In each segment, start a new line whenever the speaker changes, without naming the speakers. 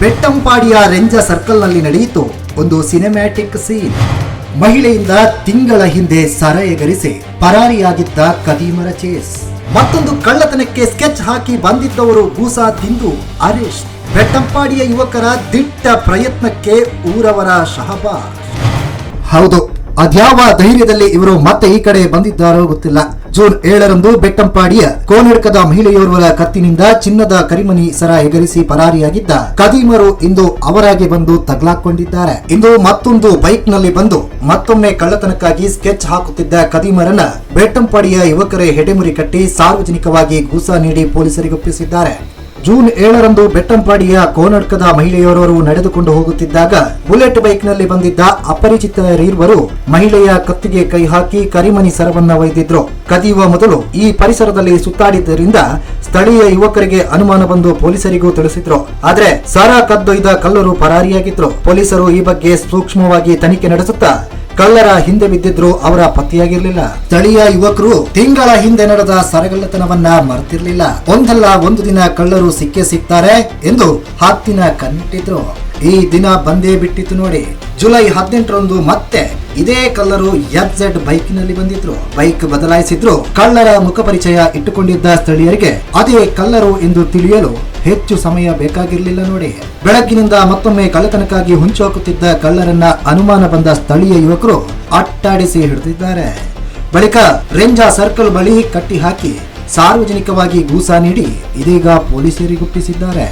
ಬೆಟ್ಟಂಪಾಡಿಯ ರೆಂಜ ಸರ್ಕಲ್ನಲ್ಲಿ ನಡೆಯಿತು ಒಂದು cinematic scene. ಮಹಿಳೆಯಿಂದ ತಿಂಗಳ ಹಿಂದೆ ಸರ ಎಗರಿಸಿ ಪರಾರಿಯಾಗಿದ್ದ ಕದೀಮರ ಚೇಸ್. ಮತ್ತೊಂದು ಕಳ್ಳತನಕ್ಕೆ ಸ್ಕೆಚ್ ಹಾಕಿ ಬಂದಿದ್ದವರು ಗೂಸಾ ತಿಂದು ಅರೆಸ್ಟ್. ಬೆಟ್ಟಂಪಾಡಿಯ ಯುವಕರ ದಿಟ್ಟ ಪ್ರಯತ್ನಕ್ಕೆ ಊರವರ ಶಹಬಾಸ್. ಹೌದು, ಅದ್ಯಾವ ಧೈರ್ಯದಲ್ಲಿ ಇವರು ಮತ್ತೆ ಈ ಕಡೆ ಬಂದಿದ್ದಾರೋ ಗೊತ್ತಿಲ್ಲ. ಜೂನ್ 7ರಂದು ಬೆಟ್ಟಂಪಾಡಿಯ ಕೋನಡ್ಕದ ಮಹಿಳೆಯೋರ್ವರ ಕತ್ತಿನಿಂದ ಚಿನ್ನದ ಕರಿಮನಿ ಸರ ಎಗರಿಸಿ ಪರಾರಿಯಾಗಿದ್ದ ಕದೀಮರು ಇಂದು ಅವರಾಗೆ ಬಂದು ತಗ್ಲಾಕೊಂಡಿದ್ದಾರೆ. ಇಂದು ಮತ್ತೊಂದು ಬೈಕ್ ನಲ್ಲಿ ಬಂದು ಮತ್ತೊಮ್ಮೆ ಕಳ್ಳತನಕ್ಕಾಗಿ ಸ್ಕೆಚ್ ಹಾಕುತ್ತಿದ್ದ ಕದೀಮರನ್ನ ಬೆಟ್ಟಂಪಾಡಿಯ ಯುವಕರೇ ಹೆಡೆಮುರಿ ಕಟ್ಟಿ ಸಾರ್ವಜನಿಕವಾಗಿ ಗೂಸಾ ನೀಡಿ ಪೊಲೀಸರಿಗೊಪ್ಪಿಸಿದ್ದಾರೆ. ಜೂನ್ 7ರಂದು ಬೆಟ್ಟಂಪಾಡಿಯ ಕೋನಡ್ಕದ ಮಹಿಳೆಯೋರ್ವರು ನಡೆದುಕೊಂಡು ಹೋಗುತ್ತಿದ್ದಾಗ ಬುಲೆಟ್ ಬೈಕ್ ನಲ್ಲಿ ಬಂದಿದ್ದ ಅಪರಿಚಿತರಿರುವರು ಮಹಿಳೆಯ ಕತ್ತಿಗೆ ಕೈ ಹಾಕಿ ಕರಿಮನಿ ಸರವನ್ನ ಒಯ್ದಿದ್ರು. ಕದಿಯುವ ಮೊದಲು ಈ ಪರಿಸರದಲ್ಲಿ ಸುತ್ತಾಡಿದ್ದರಿಂದ ಸ್ಥಳೀಯ ಯುವಕರಿಗೆ ಅನುಮಾನ ಬಂದು ಪೊಲೀಸರಿಗೂ ತಿಳಿಸಿದ್ರು. ಆದ್ರೆ ಸರ ಕದ್ದೊಯ್ದ ಕಳ್ಳರು ಪರಾರಿಯಾಗಿದ್ರು. ಪೊಲೀಸರು ಈ ಬಗ್ಗೆ ಸೂಕ್ಷ್ಮವಾಗಿ ತನಿಖೆ ನಡೆಸುತ್ತಾ ಕಳ್ಳರ ಹಿಂದೆ ಬಿದ್ದಿದ್ರು ಅವರ ಪತ್ತೆಯಾಗಿರ್ಲಿಲ್ಲ. ಸ್ಥಳೀಯ ಯುವಕರು ತಿಂಗಳ ಹಿಂದೆ ನಡೆದ ಸರಗಳ್ಳತನವನ್ನ ಮರೆತಿರ್ಲಿಲ್ಲ. ಒಂದಲ್ಲ ಒಂದು ದಿನ ಕಳ್ಳರು ಸಿಕ್ಕೇ ಸಿಗ್ತಾರೆ ಎಂದು ಹತ್ತಿನ ಕಣ್ಣಿಟ್ಟಿದ್ರು. ಈ ದಿನ ಬಂದೇ ಬಿಟ್ಟಿತ್ತು ನೋಡಿ. ಜುಲೈ 18ರಂದು ಮತ್ತೆ ಇದೇ ಕಳ್ಳರು FZ ಬೈಕ್ನಲ್ಲಿ ಬಂದಿದ್ರು. ಬೈಕ್ ಬದಲಾಯಿಸಿದ್ರು. ಕಳ್ಳರ ಮುಖ ಪರಿಚಯ ಇಟ್ಟುಕೊಂಡಿದ್ದ ಸ್ಥಳೀಯರಿಗೆ ಅದೇ ಕಳ್ಳರು ಎಂದು ತಿಳಿಯಲು ಹೆಚ್ಚು ಸಮಯ ಬೇಕಾಗಿರ್ಲಿಲ್ಲ ನೋಡಿ. ಬೆಳಗ್ಗಿನಿಂದ ಮತ್ತೊಮ್ಮೆ ಕಳ್ಳತನಕ್ಕಾಗಿ ಹೊಂಚು ಹಾಕುತ್ತಿದ್ದ ಕಳ್ಳರನ್ನ ಅನುಮಾನ ಬಂದ ಸ್ಥಳೀಯ ಯುವಕರು ಅಟ್ಟಾಡಿಸಿ ಹಿಡಿದಿದ್ದಾರೆ. ಬಳಿಕ ರೆಂಜಾ ಸರ್ಕಲ್ ಬಳಿ ಕಟ್ಟಿ ಹಾಕಿ ಸಾರ್ವಜನಿಕವಾಗಿ ಗೂಸಾ ನೀಡಿ ಇದೀಗ ಪೊಲೀಸರಿಗೊಪ್ಪಿಸಿದ್ದಾರೆ.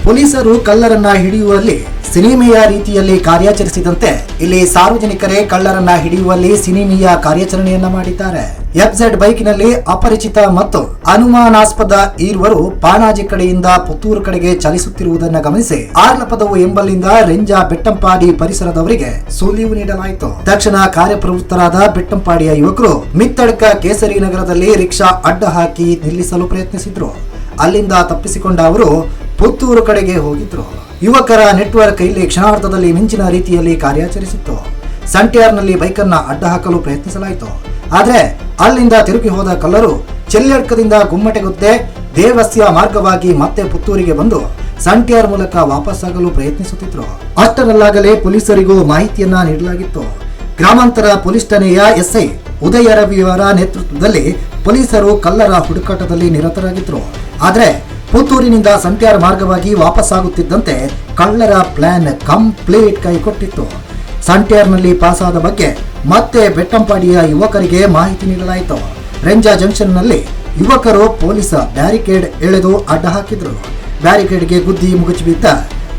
ಪೊಲೀಸರು ಕಳ್ಳರನ್ನ ಹಿಡಿಯುವಲ್ಲಿ ಸಿನಿಮೆಯ ರೀತಿಯಲ್ಲಿ ಕಾರ್ಯಾಚರಿಸಿದಂತೆ ಇಲ್ಲಿ ಸಾರ್ವಜನಿಕರೇ ಕಳ್ಳರನ್ನ ಹಿಡಿಯುವಲ್ಲಿ ಸಿನಿಮೆಯ ಕಾರ್ಯಾಚರಣೆಯನ್ನ ಮಾಡಿದ್ದಾರೆ. FZ ಬೈಕ್ನಲ್ಲಿ ಅಪರಿಚಿತ ಮತ್ತು ಅನುಮಾನಾಸ್ಪದ ಈರ್ವರು ಪಾಣಾಜಿ ಕಡೆಯಿಂದ ಪುತ್ತೂರು ಕಡೆಗೆ ಚಲಿಸುತ್ತಿರುವುದನ್ನು ಗಮನಿಸಿ ಆರ್ಲಪದವು ಎಂಬಲ್ಲಿಂದ ರೆಂಜಾ ಬೆಟ್ಟಂಪಾಡಿ ಪರಿಸರದವರಿಗೆ ಸುಳಿವು ನೀಡಲಾಯಿತು. ತಕ್ಷಣ ಕಾರ್ಯಪ್ರವೃತ್ತರಾದ ಬೆಟ್ಟಂಪಾಡಿಯ ಯುವಕರು ಮಿತ್ತಡ್ಕ ಕೇಸರಿ ನಗರದಲ್ಲಿ ರಿಕ್ಷಾ ಅಡ್ಡ ಹಾಕಿ ನಿಲ್ಲಿಸಲು ಪ್ರಯತ್ನಿಸಿದ್ರು. ಅಲ್ಲಿಂದ ತಪ್ಪಿಸಿಕೊಂಡ ಅವರು ಪುತ್ತೂರು ಕಡೆಗೆ ಹೋಗಿದ್ರು. ಯುವಕರ ನೆಟ್ವರ್ಕ್ ಇಲ್ಲಿ ಕ್ಷಣಾರ್ಧದಲ್ಲಿ ಮಿಂಚಿನ ರೀತಿಯಲ್ಲಿ ಕಾರ್ಯಾಚರಿಸಿತ್ತು. ಸಂಟ್ಯಾರ್ನಲ್ಲಿ ಬೈಕನ್ನ ಅಡ್ಡ ಹಾಕಲು ಪ್ರಯತ್ನಿಸಲಾಯಿತು. ಆದ್ರೆ ಅಲ್ಲಿಂದ ತಿರುಗಿ ಹೋದ ಕಳ್ಳರು ಚೆಲ್ಲಡ್ಕದಿಂದ ಗುಮ್ಮಟೆಗುದ್ದೆ ದೇವಸ್ಯ ಮಾರ್ಗವಾಗಿ ಮತ್ತೆ ಪುತ್ತೂರಿಗೆ ಬಂದು ಸಂಟ್ಯಾರ್ ಮೂಲಕ ವಾಪಸ್ಸಾಗಲು ಪ್ರಯತ್ನಿಸುತ್ತಿದ್ರು. ಅಷ್ಟರಲ್ಲಾಗಲೇ ಪೊಲೀಸರಿಗೂ ಮಾಹಿತಿಯನ್ನ ನೀಡಲಾಗಿತ್ತು. ಗ್ರಾಮಾಂತರ ಪೊಲೀಸ್ ಠಾಣೆಯ SI ಉದಯ ರವಿಯವರ ನೇತೃತ್ವದಲ್ಲಿ ಪೊಲೀಸರು ಕಳ್ಳರ ಹುಡುಕಾಟದಲ್ಲಿ ನಿರತರಾಗಿದ್ರು. ಆದ್ರೆ ಪುತ್ತೂರಿನಿಂದ ಸಂಟ್ಯಾರ್ ಮಾರ್ಗವಾಗಿ ವಾಪಸ್ಸಾಗುತ್ತಿದ್ದಂತೆ ಕಳ್ಳರ ಪ್ಲಾನ್ ಕಂಪ್ಲೀಟ್ ಕೈಕೊಟ್ಟಿತ್ತು. ಸಂಟ್ಯಾರ್ನಲ್ಲಿ ಪಾಸಾದ ಬಗ್ಗೆ ಮತ್ತೆ ಬೆಟ್ಟಂಪಾಡಿಯ ಯುವಕರಿಗೆ ಮಾಹಿತಿ ನೀಡಲಾಯಿತು. ರೆಂಜಾ ಜಂಕ್ಷನ್ನಲ್ಲಿ ಯುವಕರು ಪೊಲೀಸ ಬ್ಯಾರಿಕೇಡ್ ಎಳೆದು ಅಡ್ಡ ಹಾಕಿದ್ರು. ಬ್ಯಾರಿಕೇಡ್ಗೆ ಗುದ್ದಿ ಮುಗುಚಿ ಬಿದ್ದ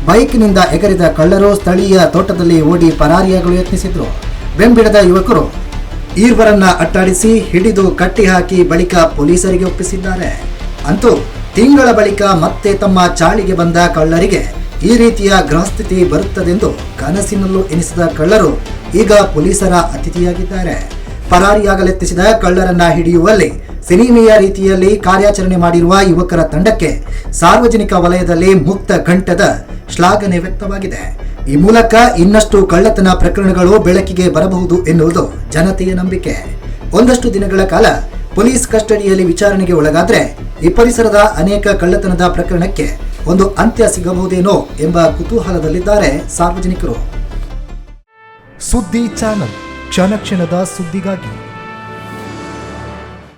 ಬೈಕ್ನಿಂದ ಎಗರಿದ ಕಳ್ಳರು ಸ್ಥಳೀಯ ತೋಟದಲ್ಲಿ ಓಡಿ ಪರಾರಿಯಾಗಲು ಯತ್ನಿಸಿದ್ರು. ಬೆಂಬಿಡದ ಯುವಕರು ಈರ್ವರನ್ನ ಅಟ್ಟಾಡಿಸಿ ಹಿಡಿದು ಕಟ್ಟಿ ಹಾಕಿ ಬಳಿಕ ಪೊಲೀಸರಿಗೆ ಒಪ್ಪಿಸಿದ್ದಾರೆ. ಅಂತೂ ತಿಂಗಳ ಬಳಿಕ ಮತ್ತೆ ತಮ್ಮ ಚಾಳಿಗೆ ಬಂದ ಕಳ್ಳರಿಗೆ ಈ ರೀತಿಯ ಗೃಹಸ್ಥಿತಿ ಬರುತ್ತದೆಂದು ಕನಸಿನಲ್ಲೂ ಎನಿಸಿದ ಕಳ್ಳರು ಈಗ ಪೊಲೀಸರ ಅತಿಥಿಯಾಗಿದ್ದಾರೆ. ಪರಾರಿಯಾಗಲೆತ್ತಿಸಿದ ಕಳ್ಳರನ್ನ ಹಿಡಿಯುವಲ್ಲಿ ಸಿನಿಮೆಯ ರೀತಿಯಲ್ಲಿ ಕಾರ್ಯಾಚರಣೆ ಮಾಡಿರುವ ಯುವಕರ ತಂಡಕ್ಕೆ ಸಾರ್ವಜನಿಕ ವಲಯದಲ್ಲಿ ಮುಕ್ತ ಕಂಠದ ಶ್ಲಾಘನೆ ವ್ಯಕ್ತವಾಗಿದೆ. ಈ ಮೂಲಕ ಇನ್ನಷ್ಟು ಕಳ್ಳತನ ಪ್ರಕರಣಗಳು ಬೆಳಕಿಗೆ ಬರಬಹುದು ಎನ್ನುವುದು ಜನತೆಯ ನಂಬಿಕೆ. ಒಂದಷ್ಟು ದಿನಗಳ ಕಾಲ ಪೊಲೀಸ್ ಕಸ್ಟಡಿಯಲ್ಲಿ ವಿಚಾರಣೆಗೆ ಒಳಗಾದ್ರೆ ಈ ಪರಿಸರದ ಅನೇಕ ಕಳ್ಳತನದ ಪ್ರಕರಣಕ್ಕೆ ಒಂದು ಅಂತ್ಯ ಸಿಗಬಹುದೇನೋ ಎಂಬ ಕುತೂಹಲದಲ್ಲಿದ್ದಾರೆ ಸಾರ್ವಜನಿಕರು.
ಸುದ್ದಿ ಚಾನಲ್, ಕ್ಷಣ ಕ್ಷಣದ ಸುದ್ದಿಗಾಗಿ.